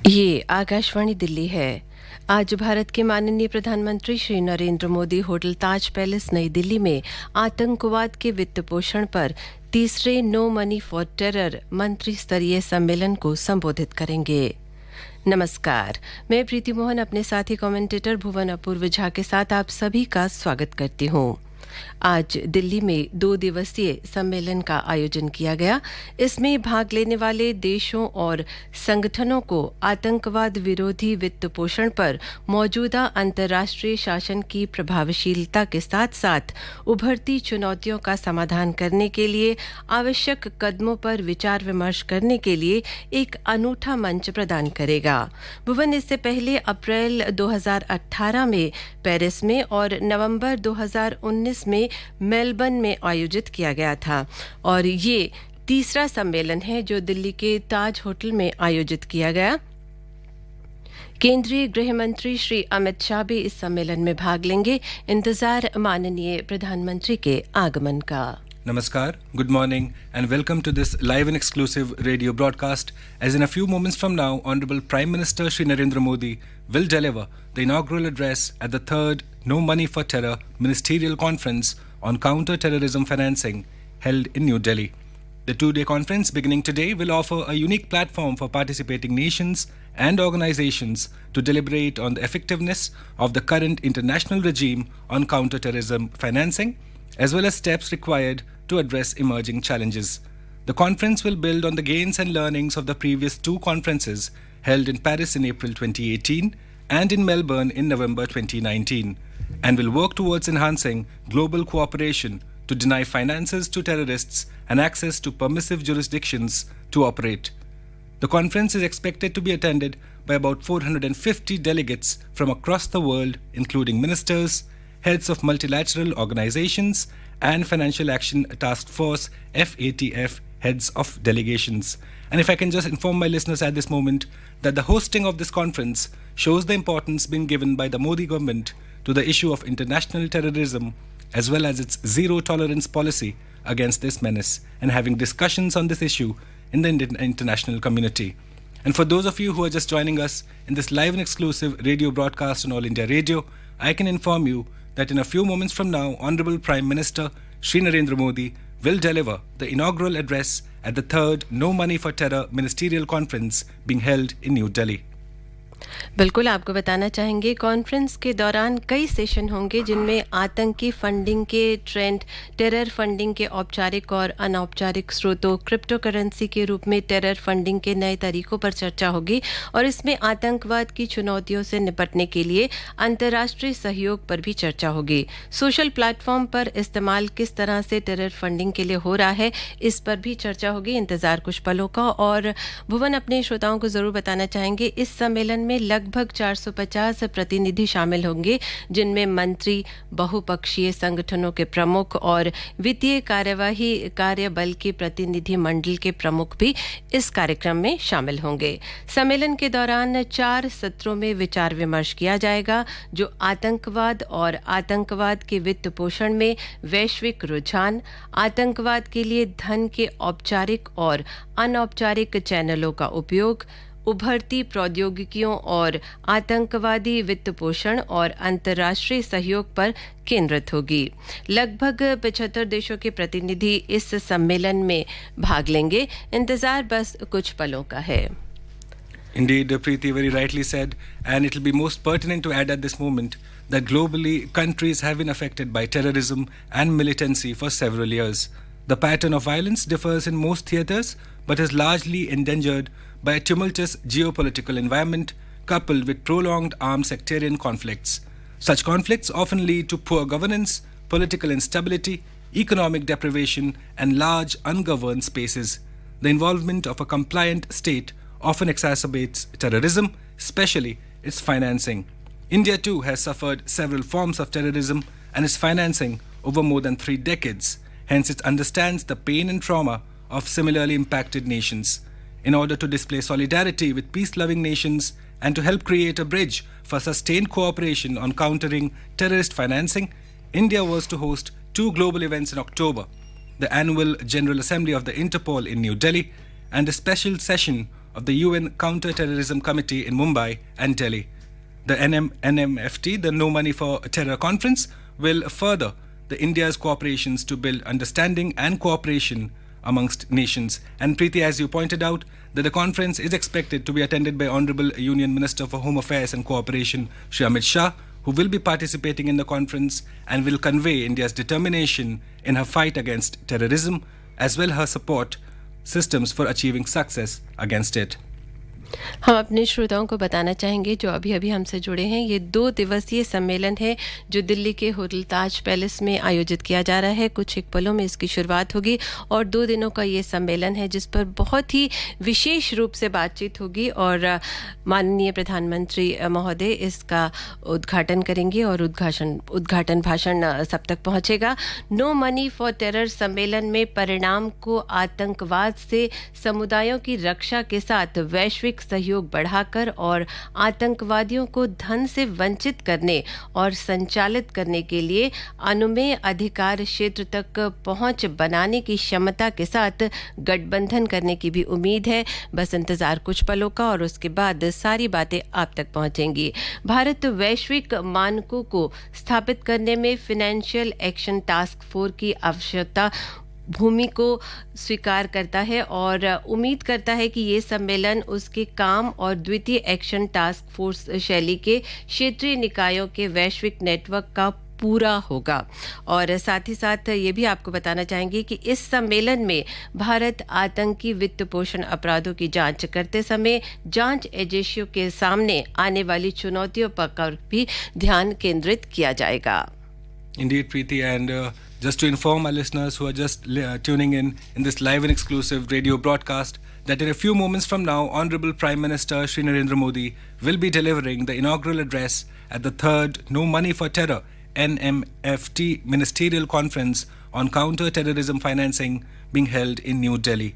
ये आकाशवाणी दिल्ली है। आज भारत के माननीय प्रधानमंत्री श्री नरेंद्र मोदी होटल ताज पैलेस नई दिल्ली में आतंकवाद के वित्त पोषण पर तीसरे नो मनी फॉर टेरर मंत्री स्तरीय सम्मेलन को संबोधित करेंगे। नमस्कार, मैं प्रीति मोहन अपने साथी कमेंटेटर भुवन अपूर्व झा के साथ आप सभी का स्वागत करती हूँ। आज दिल्ली में 2 दिवसीय सम्मेलन का आयोजन किया गया। इसमें भाग लेने वाले देशों और संगठनों को आतंकवाद विरोधी वित्त पोषण पर मौजूदा अंतर्राष्ट्रीय शासन की प्रभावशीलता के साथ साथ उभरती चुनौतियों का समाधान करने के लिए आवश्यक कदमों पर विचार विमर्श करने के लिए एक अनूठा मंच प्रदान करेगा। भुवन, इससे पहले अप्रैल 2018 में पेरिस में और नवंबर 2019 में मेलबर्न में आयोजित किया गया था और ये तीसरा सम्मेलन है जो दिल्ली के ताज होटल में आयोजित किया गया। केंद्रीय गृह मंत्री श्री अमित शाह भी इस सम्मेलन में भाग लेंगे। इंतजार माननीय प्रधानमंत्री के आगमन का। Namaskar, good morning and welcome to this live and exclusive radio broadcast as in a few moments from now, Honorable Prime Minister Shri Narendra Modi will deliver the inaugural address at the 3rd No Money for Terror Ministerial Conference on Counter-Terrorism Financing held in New Delhi. The 2-day conference beginning today will offer a unique platform for participating nations and organizations to deliberate on the effectiveness of the current international regime on counter-terrorism financing as well as steps required to address emerging challenges. The conference will build on the gains and learnings of the previous 2 conferences held in Paris in April 2018 and in Melbourne in November 2019 and will work towards enhancing global cooperation to deny finances to terrorists and access to permissive jurisdictions to operate. The conference is expected to be attended by about 450 delegates from across the world, including ministers, heads of multilateral organizations and Financial Action Task Force FATF heads of delegations. And if I can just inform my listeners at this moment that the hosting of this conference shows the importance being given by the Modi government to the issue of international terrorism as well as its zero tolerance policy against this menace and having discussions on this issue in the international community. And for those of you who are just joining us in this live and exclusive radio broadcast on All India Radio, I can inform you that in a few moments from now, Honorable Prime Minister Shri Narendra Modi will deliver the inaugural address at the 3rd No Money for Terror Ministerial Conference being held in New Delhi. बिल्कुल, आपको बताना चाहेंगे conference के दौरान कई session होंगे जिनमें आतंकी फंडिंग के ट्रेंड, टेरर फंडिंग के औपचारिक और अनौपचारिक स्रोतों, क्रिप्टो करेंसी के रूप में टेरर फंडिंग के नए तरीकों पर चर्चा होगी और इसमें आतंकवाद की चुनौतियों से निपटने के लिए अंतर्राष्ट्रीय सहयोग पर भी चर्चा होगी। सोशल प्लेटफॉर्म पर इस्तेमाल किस तरह से टेरर फंडिंग के लिए हो रहा है, इस पर भी चर्चा होगी। इंतजार कुछ पलों का। और भुवन, अपने श्रोताओं को जरूर बताना चाहेंगे इस सम्मेलन में लगभग 450 प्रतिनिधि शामिल होंगे जिनमें मंत्री, बहुपक्षीय संगठनों के प्रमुख और वित्तीय कार्यवाही कार्यबल के प्रतिनिधि मंडल के प्रमुख भी इस कार्यक्रम में शामिल होंगे। सम्मेलन के दौरान 4 सत्रों में विचार विमर्श किया जाएगा जो आतंकवाद और आतंकवाद के वित्त पोषण में वैश्विक रुझान, आतंकवाद के लिए धन के औपचारिक और अनौपचारिक चैनलों का उपयोग, उभरती प्रौद्योगिकियों और आतंकवादी वित्त पोषण और अंतर्राष्ट्रीय सहयोग पर केंद्रित होगी। लगभग 75 देशों के प्रतिनिधि इस सम्मेलन में भाग लेंगे। इंतजार बस कुछ पलों का है। Indeed, Preeti very rightly said, and it will be most pertinent to add at this moment that globally countries have been affected by terrorism and militancy for several years. The pattern of violence differs in most theatres but is largely endangered by a tumultuous geopolitical environment coupled with prolonged armed sectarian conflicts. Such conflicts often lead to poor governance, political instability, economic deprivation, and large ungoverned spaces. The involvement of a compliant state often exacerbates terrorism, especially its financing. India too has suffered several forms of terrorism and its financing over more than 3 decades. Hence, it understands the pain and trauma of similarly impacted nations. In order to display solidarity with peace-loving nations and to help create a bridge for sustained cooperation on countering terrorist financing, India was to host 2 global events in October: the annual General Assembly of the Interpol in New Delhi and a special session of the UN Counter-Terrorism Committee in Mumbai and Delhi. The NMFT, the No Money for Terror Conference, will further the India's cooperations to build understanding and cooperation amongst nations. And Preeti, as you pointed out, that the conference is expected to be attended by Honorable Union Minister for Home Affairs and Cooperation, Shri Amit Shah, who will be participating in the conference and will convey India's determination in her fight against terrorism, as well her support systems for achieving success against it. हम अपने श्रोताओं को बताना चाहेंगे जो अभी अभी हमसे जुड़े हैं, ये 2 दिवसीय सम्मेलन है जो दिल्ली के होटल ताज पैलेस में आयोजित किया जा रहा है। कुछ एक पलों में इसकी शुरुआत होगी और 2 दिनों का ये सम्मेलन है जिस पर बहुत ही विशेष रूप से बातचीत होगी और माननीय प्रधानमंत्री महोदय इसका उद्घाटन करेंगे और उद्घाटन भाषण सब तक पहुंचेगा। नो मनी फॉर टेरर सम्मेलन में परिणाम को आतंकवाद से समुदायों की रक्षा के साथ वैश्विक सहयोग बढ़ाकर और आतंकवादियों को धन से वंचित करने और संचालित करने के लिए अनुमेय अधिकार क्षेत्र तक पहुंच बनाने की क्षमता के साथ गठबंधन करने की भी उम्मीद है। बस इंतजार कुछ पलों का और उसके बाद सारी बातें आप तक पहुंचेंगी। भारत वैश्विक मानकों को स्थापित करने में फाइनेंशियल एक्शन टास्क फोर्स की आवश्यकता भूमि को स्वीकार करता है और उम्मीद करता है कि ये सम्मेलन उसके काम और द्वितीय एक्शन टास्क फोर्स शैली के क्षेत्रीय निकायों के वैश्विक नेटवर्क का पूरा होगा। और साथ ही साथ ये भी आपको बताना चाहेंगे कि इस सम्मेलन में भारत आतंकी वित्त पोषण अपराधों की जांच करते समय जांच एजेंसियों के सामने आने वाली चुनौतियों पर भी ध्यान केंद्रित किया जाएगा। Indeed, Preeti, and just to inform our listeners who are just tuning in this live and exclusive radio broadcast, that in a few moments from now, Honorable Prime Minister Shri Narendra Modi will be delivering the inaugural address at the 3rd No Money for Terror NMFT Ministerial Conference on Counter-Terrorism Financing being held in New Delhi.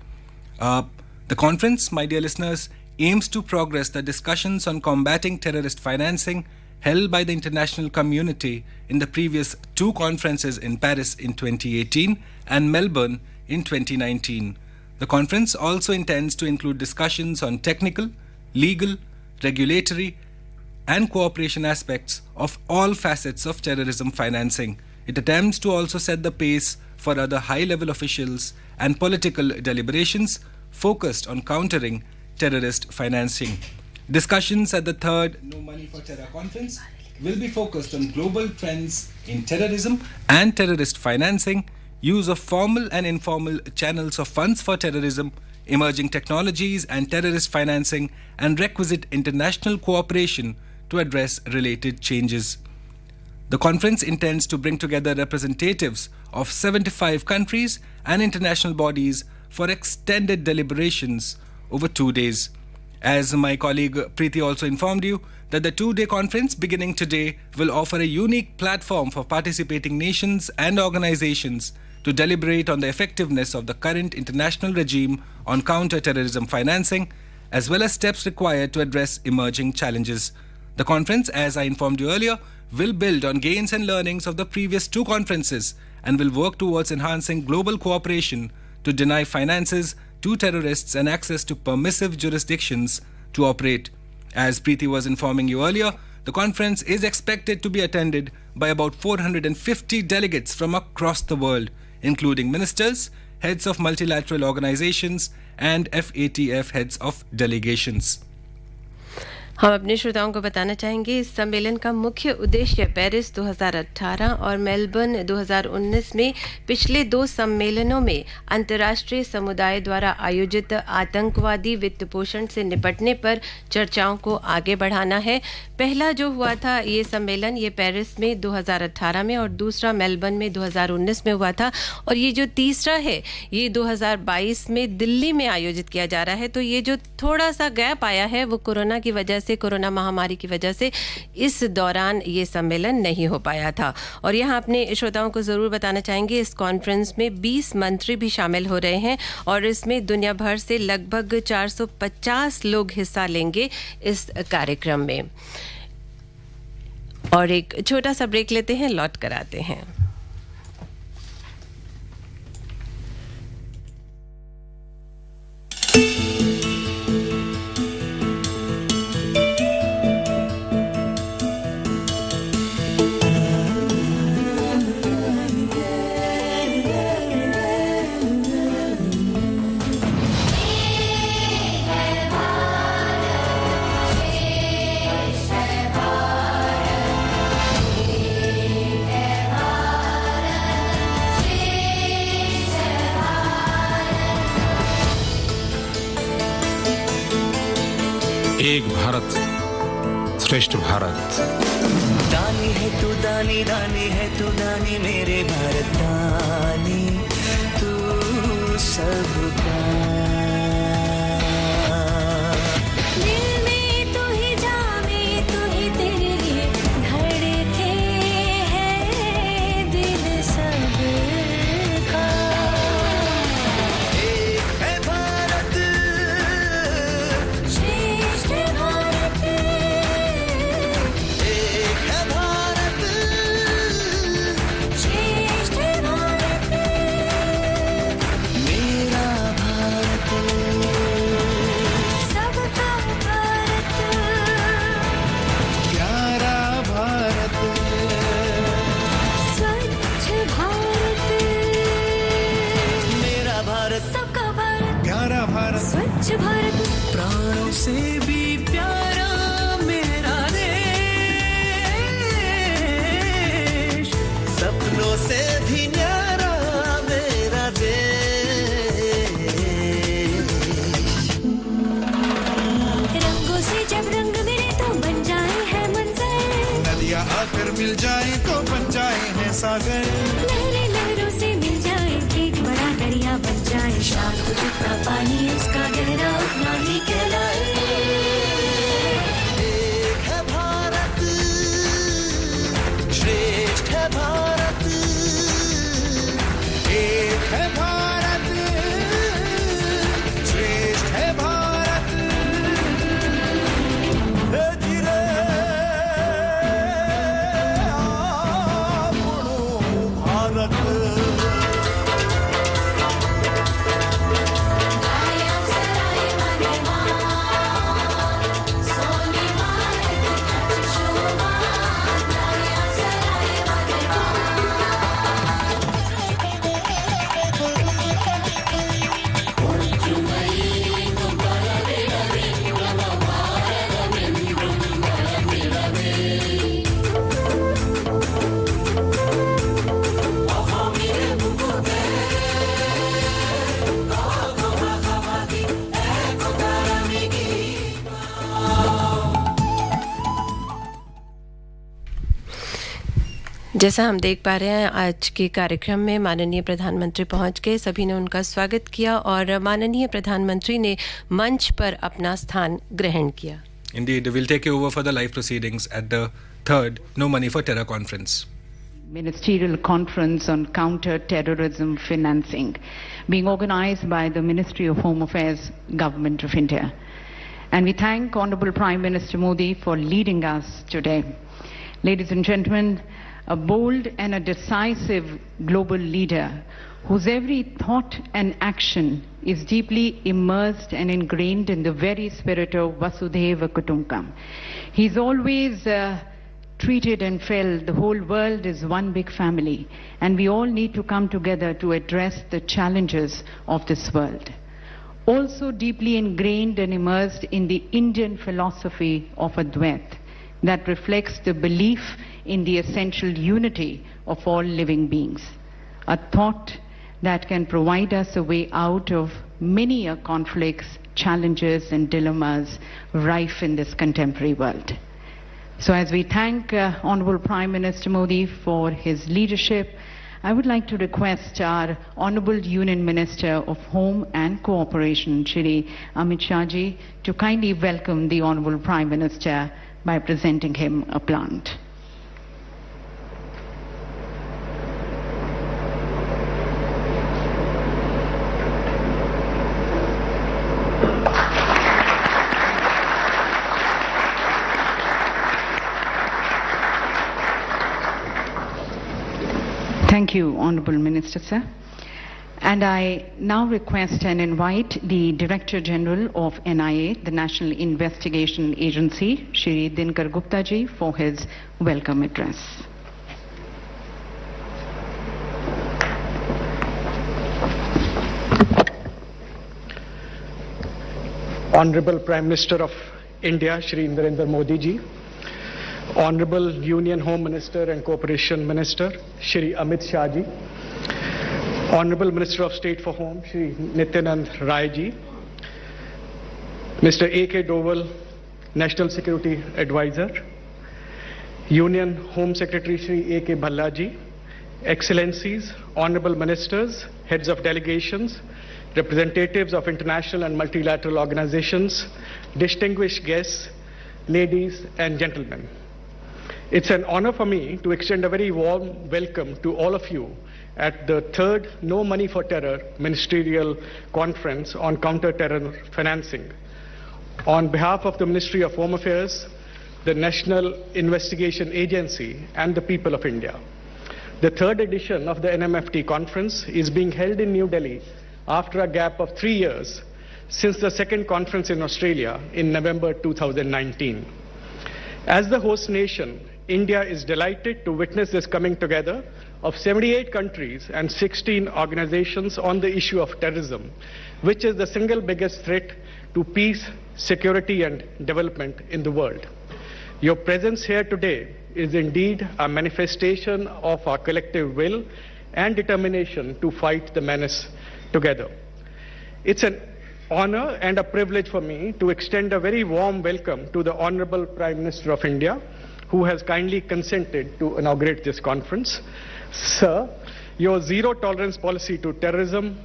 The conference, my dear listeners, aims to progress the discussions on combating terrorist financing held by the international community in the previous 2 conferences in Paris in 2018 and Melbourne in 2019. The conference also intends to include discussions on technical, legal, regulatory, and cooperation aspects of all facets of terrorism financing. It attempts to also set the pace for other high-level officials and political deliberations focused on countering terrorist financing. Discussions at the 3rd No Money for Terror conference will be focused on global trends in terrorism and terrorist financing, use of formal and informal channels of funds for terrorism, emerging technologies and terrorist financing, and requisite international cooperation to address related changes. The conference intends to bring together representatives of 75 countries and international bodies for extended deliberations over 2 days. As my colleague Preeti also informed you, that the 2-day conference beginning today will offer a unique platform for participating nations and organizations to deliberate on the effectiveness of the current international regime on counter-terrorism financing, as well as steps required to address emerging challenges. The conference, as I informed you earlier, will build on gains and learnings of the previous 2 conferences and will work towards enhancing global cooperation to deny finances to terrorists and access to permissive jurisdictions to operate. As Preeti was informing you earlier, the conference is expected to be attended by about 450 delegates from across the world, including ministers, heads of multilateral organizations, and FATF heads of delegations. हम अपने श्रोताओं को बताना चाहेंगे इस सम्मेलन का मुख्य उद्देश्य पेरिस 2018 और मेलबर्न 2019 में पिछले 2 सम्मेलनों में अंतर्राष्ट्रीय समुदाय द्वारा आयोजित आतंकवादी वित्त पोषण से निपटने पर चर्चाओं को आगे बढ़ाना है। पहला जो हुआ था ये सम्मेलन ये पेरिस में 2018 में और दूसरा मेलबर्न में 2019 में हुआ था और ये जो तीसरा है ये 2022 में दिल्ली में आयोजित किया जा रहा है। तो ये जो थोड़ा सा गैप आया है वो कोरोना की वजह से, कोरोना महामारी की वजह से इस दौरान ये सम्मेलन नहीं हो पाया था। और यहाँ अपने श्रोताओं को ज़रूर बताना चाहेंगे इस कॉन्फ्रेंस में 20 मंत्री भी शामिल हो रहे हैं और इसमें दुनिया भर से लगभग 450 लोग हिस्सा लेंगे इस कार्यक्रम में। और एक छोटा सा ब्रेक लेते हैं, लौट कर आते हैं। एक भारत श्रेष्ठ भारत। दानी है तू दानी, दानी है तू दानी, मेरे भारत दानी तू सबका। दिल में तू ही जामे, तू ही तेरे लिए धड़के है दिल सबका। एक है भारत श्रेष्ठ भारत, एक है भारत श्रेष्ठ भारत, मेरा भारत सबका भारत, प्यारा भारत स्वच्छ भारत, मेरा भारत सबका भारत, प्यारा भारत स्वच्छ भारत, प्राणों से भी प्यारा मेरा देश, सपनों से भी न्यारा मेरा देश। रंगों से जब रंग मिले तो बन जाए है मंजर, नदियाँ आकर मिल जाए तो बन जाए हैं सागर, लहरें लहरों से मिल जाए एक बड़ा दरिया बन जाए, शाम को जितना पानी उसका गहरा उतना ही कहलाए। एक है भारत श्रेष्ठ है भारत, एक है भारत श्रेष्ठ है भारत। हे जिरे आपणो भारत, जैसा हम देख पा रहे हैं आज के कार्यक्रम में माननीय प्रधानमंत्री पहुंच गए, सभी ने उनका स्वागत किया और माननीय प्रधानमंत्री ने मंच पर अपना स्थान ग्रहण किया। Indeed, we'll take you over for the live proceedings at the third No Money for Terror conference. Ministerial conference on counter-terrorism financing being organized by the Ministry of Home Affairs, Government of India. And we thank Honorable Prime Minister Modi for leading us today. Ladies and gentlemen, a bold and a decisive global leader whose every thought and action is deeply immersed and ingrained in the very spirit of Vasudhaiva Kutumbakam. He's always treated and felt the whole world is one big family, and we all need to come together to address the challenges of this world. Also deeply ingrained and immersed in the Indian philosophy of Advait that reflects the belief in the essential unity of all living beings. A thought that can provide us a way out of many conflicts, challenges and dilemmas rife in this contemporary world. So as we thank Honorable Prime Minister Modi for his leadership, I would like to request our Honorable Union Minister of Home and Cooperation, Shri Shah ji, to kindly welcome the Honorable Prime Minister by presenting him a plant. Thank you, Honorable Minister, sir. And I now request and invite the Director General of NIA, the National Investigation Agency, Shri Dinkar Gupta ji, for his welcome address. Honorable Prime Minister of India, Shri Narendra Modi ji, Honorable Union Home Minister and Cooperation Minister, Shri Amit Shah ji, Honorable Minister of State for Home, Shri Nityanand Rai ji, Mr. A.K. Doval, National Security Advisor, Union Home Secretary Shri A.K. Bhallaji, Excellencies, Honorable Ministers, Heads of Delegations, representatives of international and multilateral organizations, distinguished guests, ladies and gentlemen. It's an honor for me to extend a very warm welcome to all of you at the third No Money for Terror Ministerial Conference on Counter-Terrorism Financing. On behalf of the Ministry of Home Affairs, the National Investigation Agency and the people of India. The third edition of the NMFT conference is being held in New Delhi after a gap of 3 years since the second conference in Australia in November 2019. As the host nation, India is delighted to witness this coming together of 78 countries and 16 organizations on the issue of terrorism, which is the single biggest threat to peace, security and development in the world. Your presence here today is indeed a manifestation of our collective will and determination to fight the menace together. It's an honor and a privilege for me to extend a very warm welcome to the Honorable Prime Minister of India, who has kindly consented to inaugurate this conference. Sir, your zero tolerance policy to terrorism,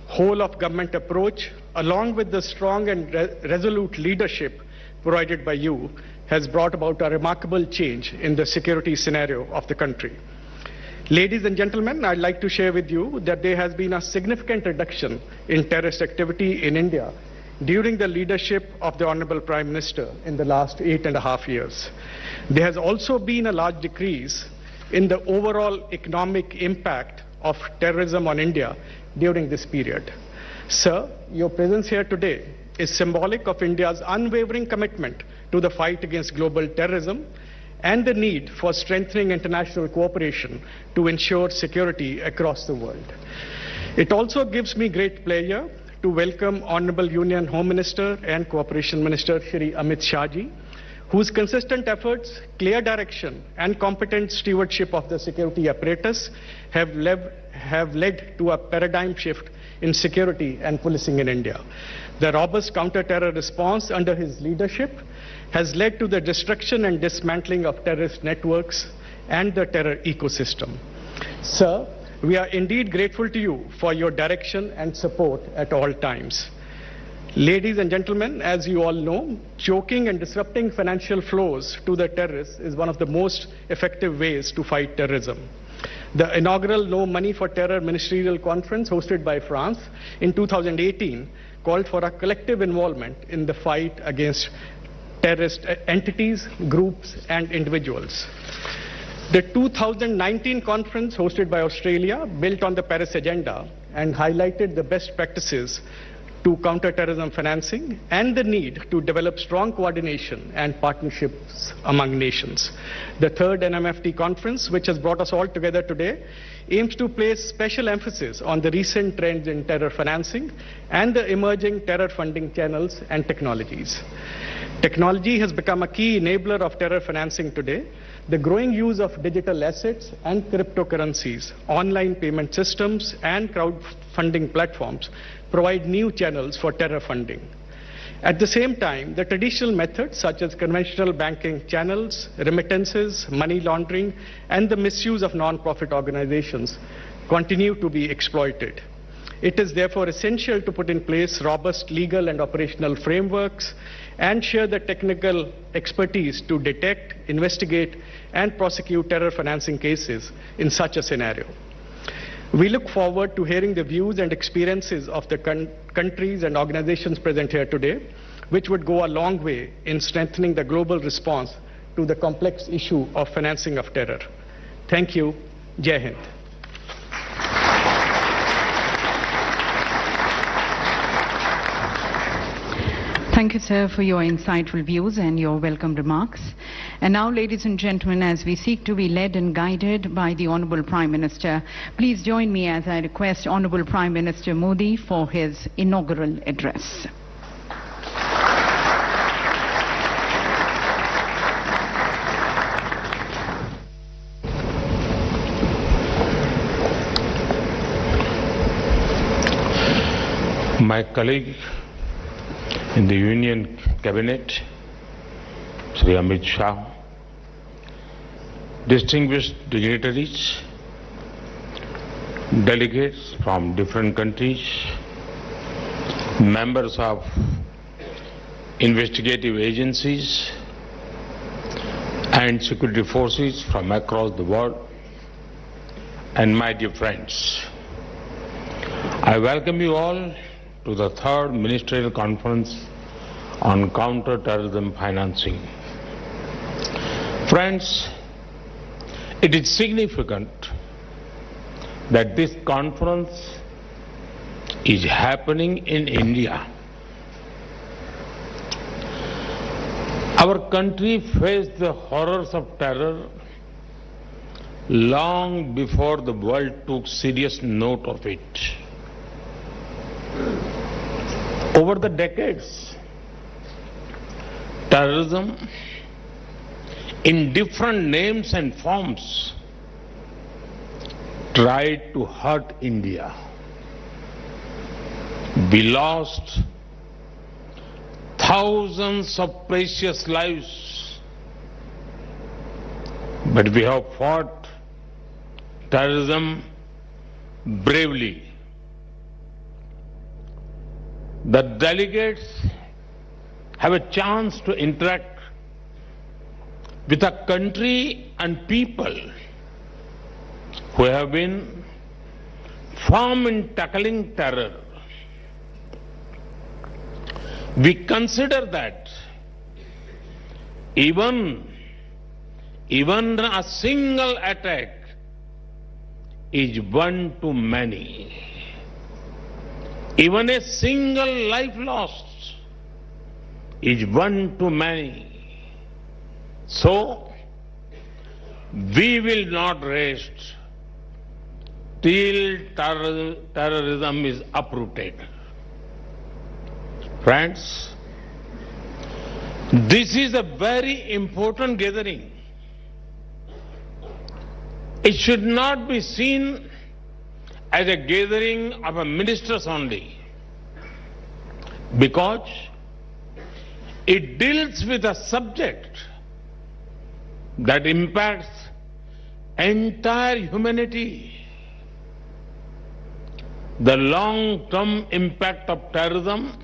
whole of government approach, along with the strong and resolute leadership provided by you, has brought about a remarkable change in the security scenario of the country. Ladies and gentlemen, I'd like to share with you that there has been a significant reduction in terrorist activity in India during the leadership of the Honorable Prime Minister in the last 8.5 years. There has also been a large decrease in the overall economic impact of terrorism on India during this period. Sir, your presence here today is symbolic of India's unwavering commitment to the fight against global terrorism and the need for strengthening international cooperation to ensure security across the world. It also gives me great pleasure to welcome Honorable Union Home Minister and Cooperation Minister Shri Amit Shah ji, whose consistent efforts, clear direction and competent stewardship of the security apparatus have led to a paradigm shift in security and policing in India. The robust counter-terror response under his leadership has led to the destruction and dismantling of terrorist networks and the terror ecosystem. Sir, we are indeed grateful to you for your direction and support at all times. Ladies and gentlemen, as you all know, choking and disrupting financial flows to the terrorists is one of the most effective ways to fight terrorism. The inaugural No Money for Terror Ministerial Conference hosted by France in 2018 called for a collective involvement in the fight against terrorist entities, groups and individuals. The 2019 conference hosted by Australia built on the Paris Agenda and highlighted the best practices to counter-terrorism financing and the need to develop strong coordination and partnerships among nations. The third NMFT conference, which has brought us all together today, aims to place special emphasis on the recent trends in terror financing and the emerging terror funding channels and technologies. Technology has become a key enabler of terror financing today. The growing use of digital assets and cryptocurrencies, online payment systems and crowdfunding platforms provide new channels for terror funding. At the same time, the traditional methods such as conventional banking channels, remittances, money laundering, and the misuse of non-profit organizations continue to be exploited. It is therefore essential to put in place robust legal and operational frameworks and share the technical expertise to detect, investigate, and prosecute terror financing cases in such a scenario. We look forward to hearing the views and experiences of the countries and organizations present here today, which would go a long way in strengthening the global response to the complex issue of financing of terror. Thank you. Jai Hind. Thank you, sir, for your insightful views and your welcome remarks. And now, ladies and gentlemen, as we seek to be led and guided by the Honorable Prime Minister, please join me as I request Honorable Prime Minister Modi for his inaugural address. My colleague in the Union Cabinet, Shri Amit Shah, distinguished dignitaries, delegates from different countries, members of investigative agencies and security forces from across the world, and my dear friends, I welcome you all to the third Ministerial Conference on Counter-Terrorism Financing. Friends, it is significant that this conference is happening in India. Our country faced the horrors of terror long before the world took serious note of it. Over the decades, terrorism in different names and forms tried to hurt India. We lost thousands of precious lives, but we have fought terrorism bravely. The delegates have a chance to interact with a country and people who have been firm in tackling terror. We consider that even a single attack is one too many. Even a single life lost is one too many. So, we will not rest till terrorism is uprooted. Friends, this is a very important gathering. It should not be seen as a gathering of ministers only, because it deals with a subject that impacts entire humanity. The long-term impact of terrorism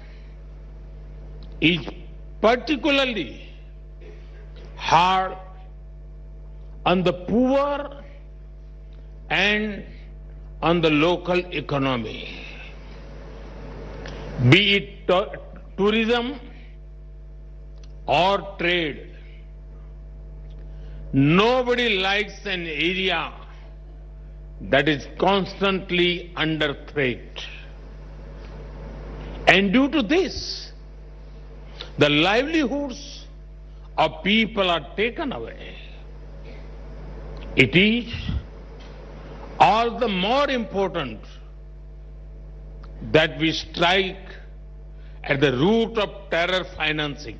is particularly hard on the poor and on the local economy. Be it tourism or trade. Nobody likes an area that is constantly under threat. And due to this, the livelihoods of people are taken away. It is all the more important that we strike at the root of terror financing.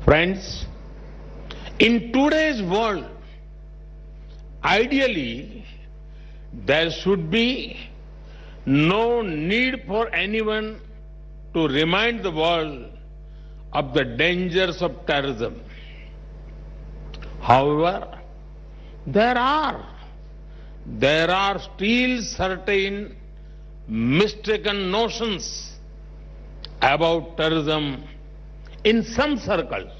Friends, in today's world, ideally, there should be no need for anyone to remind the world of the dangers of terrorism. However, there are still certain mistaken notions about terrorism in some circles.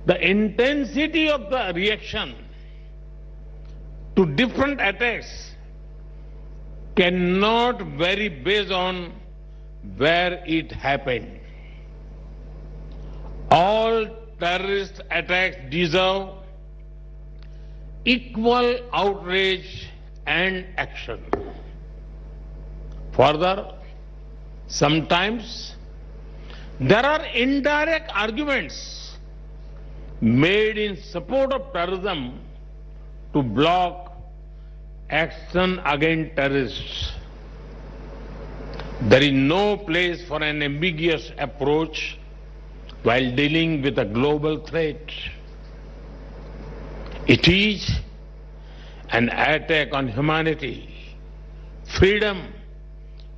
The intensity of the reaction to different attacks cannot vary based on where it happened. All terrorist attacks deserve equal outrage and action. Further, sometimes there are indirect arguments made in support of terrorism to block action against terrorists. There is no place for an ambiguous approach while dealing with a global threat. It is an attack on humanity, freedom,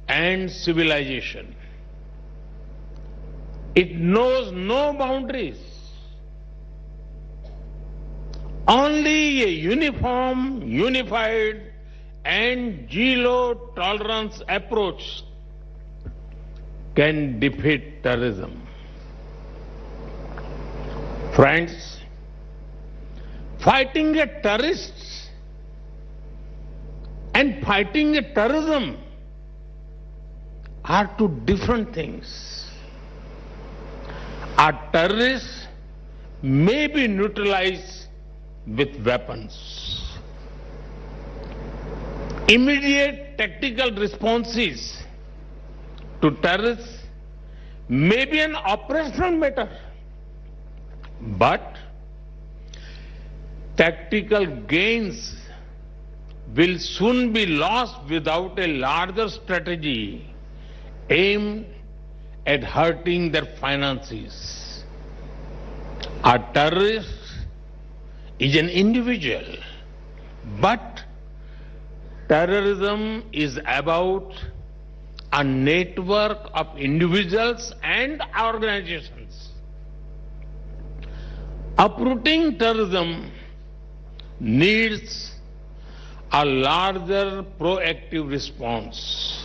and civilization. It knows no boundaries. Only a uniform, unified, and zero-tolerance approach can defeat terrorism. Friends, fighting a terrorist and fighting a terrorism are two different things. A terrorist may be neutralized with weapons. Immediate tactical responses to terrorists may be an operational matter, but tactical gains will soon be lost without a larger strategy aimed at hurting their finances. A terrorist is an individual, but terrorism is about a network of individuals and organizations. Uprooting terrorism needs a larger proactive response.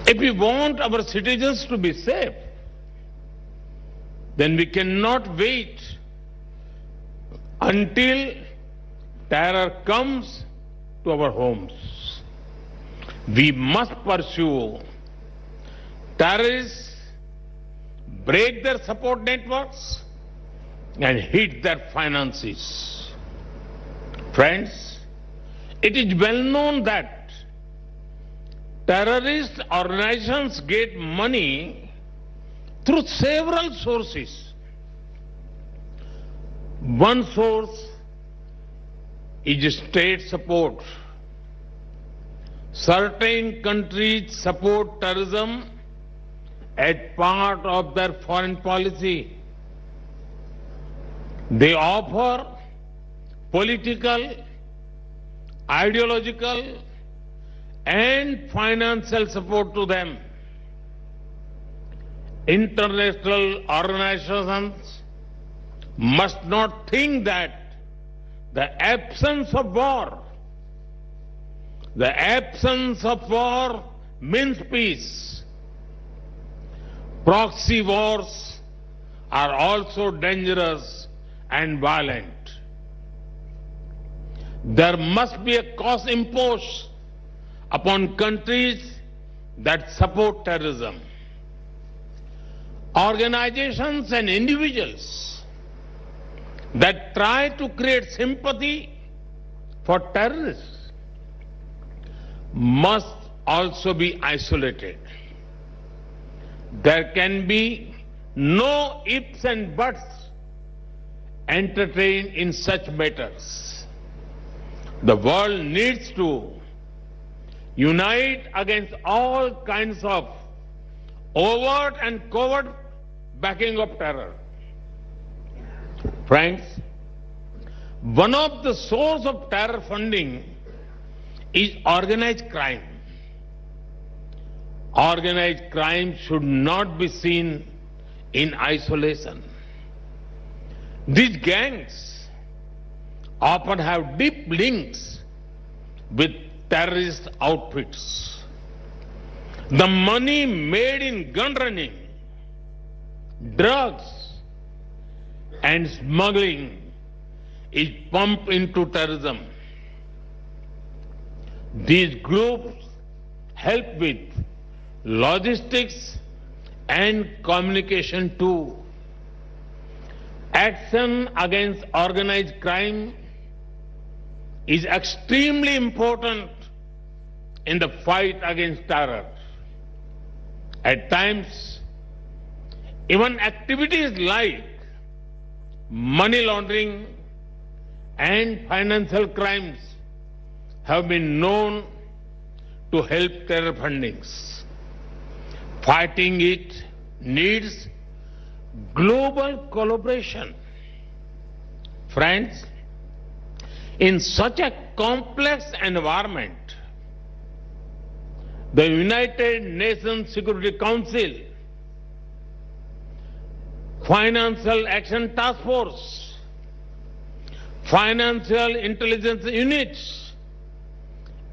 If we want our citizens to be safe, then we cannot wait until terror comes to our homes. We must pursue terrorists, break their support networks, and hit their finances. Friends, it is well known that terrorist organizations get money through several sources. One source is state support. Certain countries support terrorism as part of their foreign policy. They offer political, ideological, and financial support to them. International organizations must not think that the absence of war means peace. Proxy wars are also dangerous and violent. There must be a cost imposed upon countries that support terrorism. Organizations and individuals that try to create sympathy for terrorists must also be isolated. There can be no ifs and buts entertained in such matters. The world needs to unite against all kinds of overt and covert backing of terror. Friends, one of the sources of terror funding is organized crime. Organized crime should not be seen in isolation. These gangs often have deep links with terrorist outfits. The money made in gun running, drugs, and smuggling is pumped into terrorism. These groups help with logistics and communication too. Action against organized crime is extremely important in the fight against terror. At times, even activities like money laundering and financial crimes have been known to help terror fundings. Fighting it needs global collaboration. Friends, in such a complex environment, the United Nations Security Council Financial Action Task Force, Financial Intelligence Units,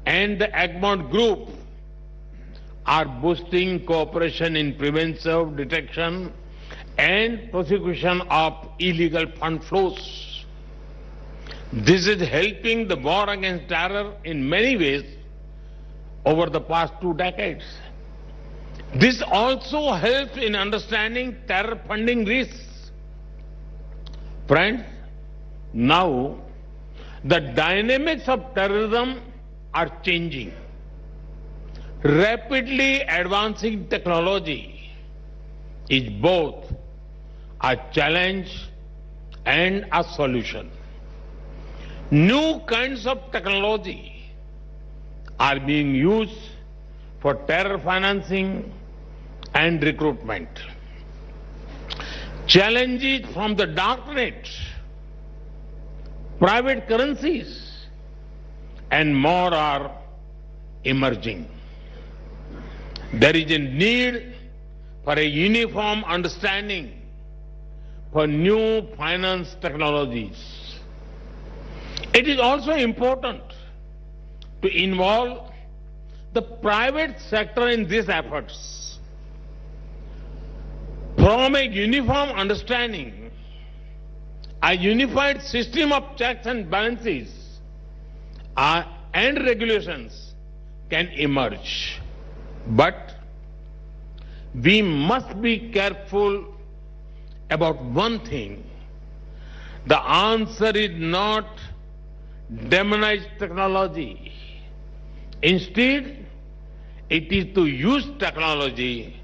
and the Egmont Group are boosting cooperation in preventive detection and prosecution of illegal fund flows. This is helping the war against terror in many ways over the past 2 decades. This also helps in understanding terror funding risks. Friends, now the dynamics of terrorism are changing. Rapidly advancing technology is both a challenge and a solution. New kinds of technology are being used for terror financing and recruitment. Challenges from the darknet, private currencies, and more are emerging. There is a need for a uniform understanding for new finance technologies. It is also important to involve the private sector in these efforts. From a uniform understanding, a unified system of checks and balances and regulations can emerge. But we must be careful about one thing. The answer is not demonize technology. Instead, it is to use technology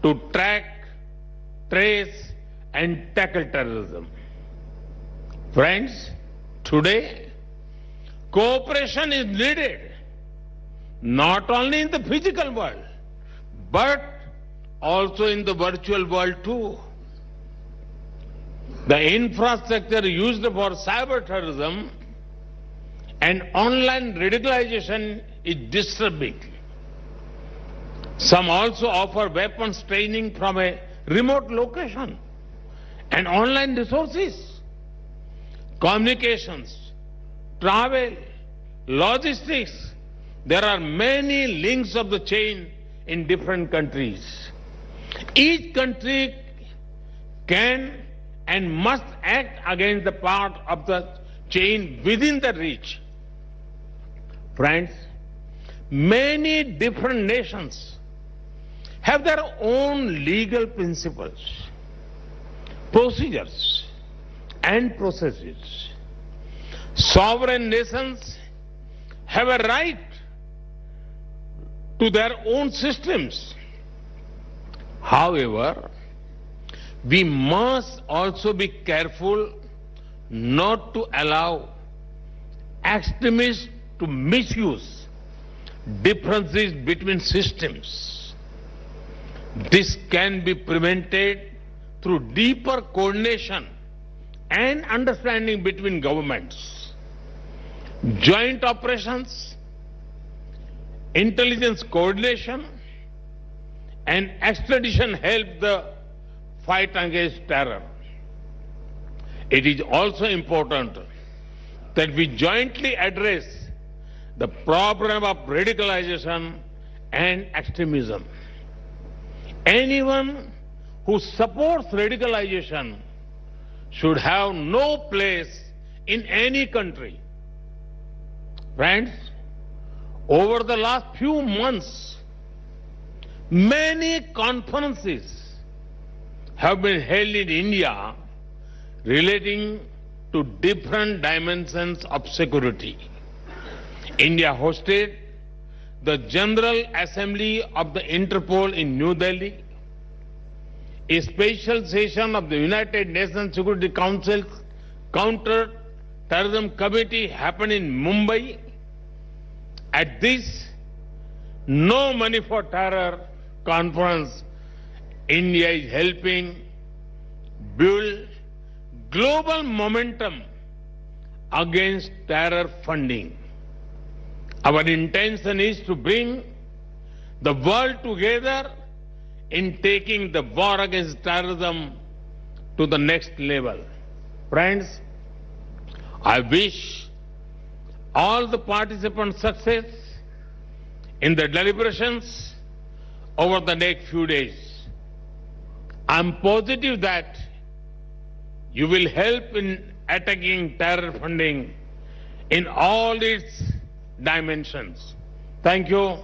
to track, trace, and tackle terrorism. Friends, today, cooperation is needed, not only in the physical world, but also in the virtual world too. The infrastructure used for cyber terrorism and online radicalization is disturbing. Some also offer weapons training from a remote location and online resources, communications, travel, logistics. There are many links of the chain in different countries. Each country can and must act against the part of the chain within the reach. Friends, many different nations have their own legal principles, procedures, and processes. Sovereign nations have a right to their own systems. However, we must also be careful not to allow extremists to misuse differences between systems. This can be prevented through deeper coordination and understanding between governments. Joint operations, intelligence coordination, and extradition help the fight against terror. It is also important that we jointly address the problem of radicalization and extremism. Anyone who supports radicalization should have no place in any country. Friends, over the last few months, many conferences have been held in India relating to different dimensions of security. India hosted the General Assembly of the Interpol in New Delhi, a special session of the United Nations Security Council's Counter-Terrorism Committee happened in Mumbai. At this No Money for Terror conference, India is helping build global momentum against terror funding. Our intention is to bring the world together in taking the war against terrorism to the next level. Friends, I wish all the participants success in the deliberations over the next few days. I'm positive that you will help in attacking terror funding in all its dimensions. Thank you.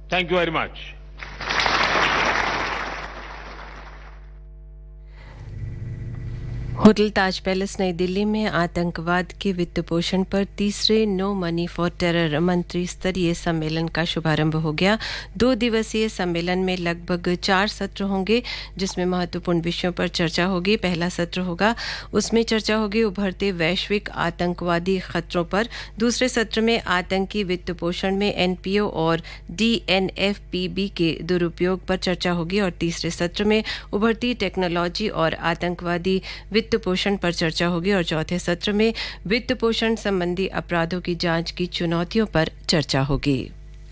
Thank you very much. Hotel Taj palace नई दिल्ली में आतंकवाद के वित्त पोषण पर तीसरे no money for terror मंत्री स्तरीय सम्मेलन का शुभारंभ हो गया। 2 दिवसीय सम्मेलन में लगभग 4 सत्र होंगे, जिसमें महत्वपूर्ण विषयों पर चर्चा होगी। पहला सत्र होगा, उसमें चर्चा होगी उभरते वैश्विक आतंकवादी खतरों पर। दूसरे सत्र में आतंकी वित्त पोषण में एनपीओ और डीएनएफपीबी के दुरुपयोग पर चर्चा होगी और तीसरे सत्र में उभरती टेक्नोलॉजी और आतंकवादी वित्त पोषण पर चर्चा होगी और चौथे सत्र में वित्त पोषण संबंधी अपराधों की जांच की चुनौतियों पर चर्चा होगी।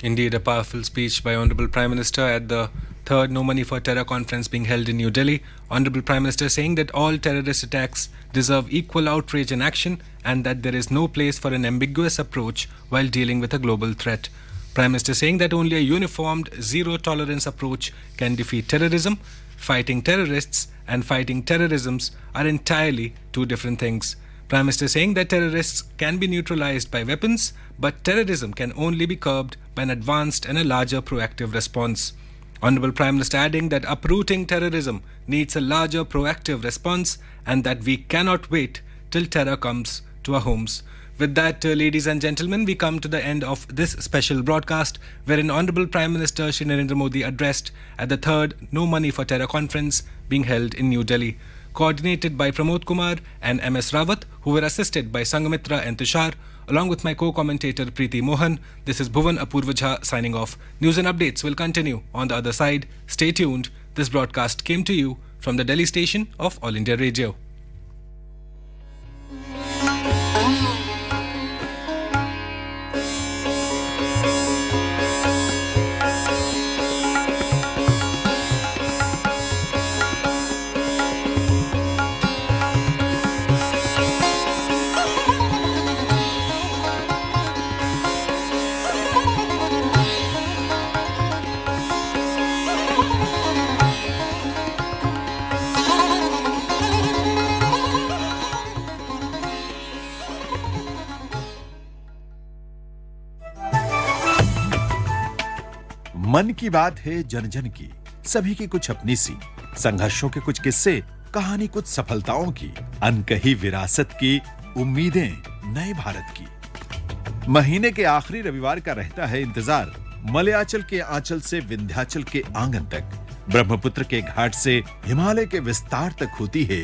Indeed, a powerful speech by Honorable Prime Minister at the third No Money for Terror conference being held in New Delhi. Honorable Prime Minister saying that all terrorist attacks deserve equal outrage and action and that there is no place for an ambiguous approach while dealing with a global threat. Prime Minister saying that only a uniformed zero-tolerance approach can defeat terrorism. Fighting terrorists and fighting terrorisms are entirely two different things. Prime Minister saying that terrorists can be neutralized by weapons, but terrorism can only be curbed by an advanced and a larger proactive response. Honorable Prime Minister adding that uprooting terrorism needs a larger proactive response and that we cannot wait till terror comes to our homes. With that, ladies and gentlemen, we come to the end of this special broadcast wherein Honorable Prime Minister Shri Narendra Modi addressed at the third No Money for Terror conference being held in New Delhi. Coordinated by Pramod Kumar and MS Rawat, who were assisted by Sangamitra and Tushar, along with my co-commentator Preeti Mohan. This is Bhuvan Apurva Jha signing off. News and updates will continue on the other side. Stay tuned. This broadcast came to you from the Delhi station of All India Radio. मन की बात है जन जन की, सभी की कुछ अपनी सी, संघर्षों के कुछ किस्से, कहानी कुछ सफलताओं की, अनकही विरासत की, उम्मीदें नए भारत की। महीने के आखिरी रविवार का रहता है इंतजार, मलयाचल के आंचल से विंध्याचल के आंगन तक, ब्रह्मपुत्र के घाट से हिमालय के विस्तार तक होती है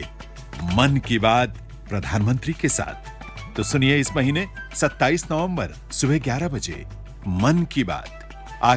मन की बात प्रधानमंत्री के साथ। तो सुनिए इस महीने 27 नवंबर सुबह 11 बजे मन की बात।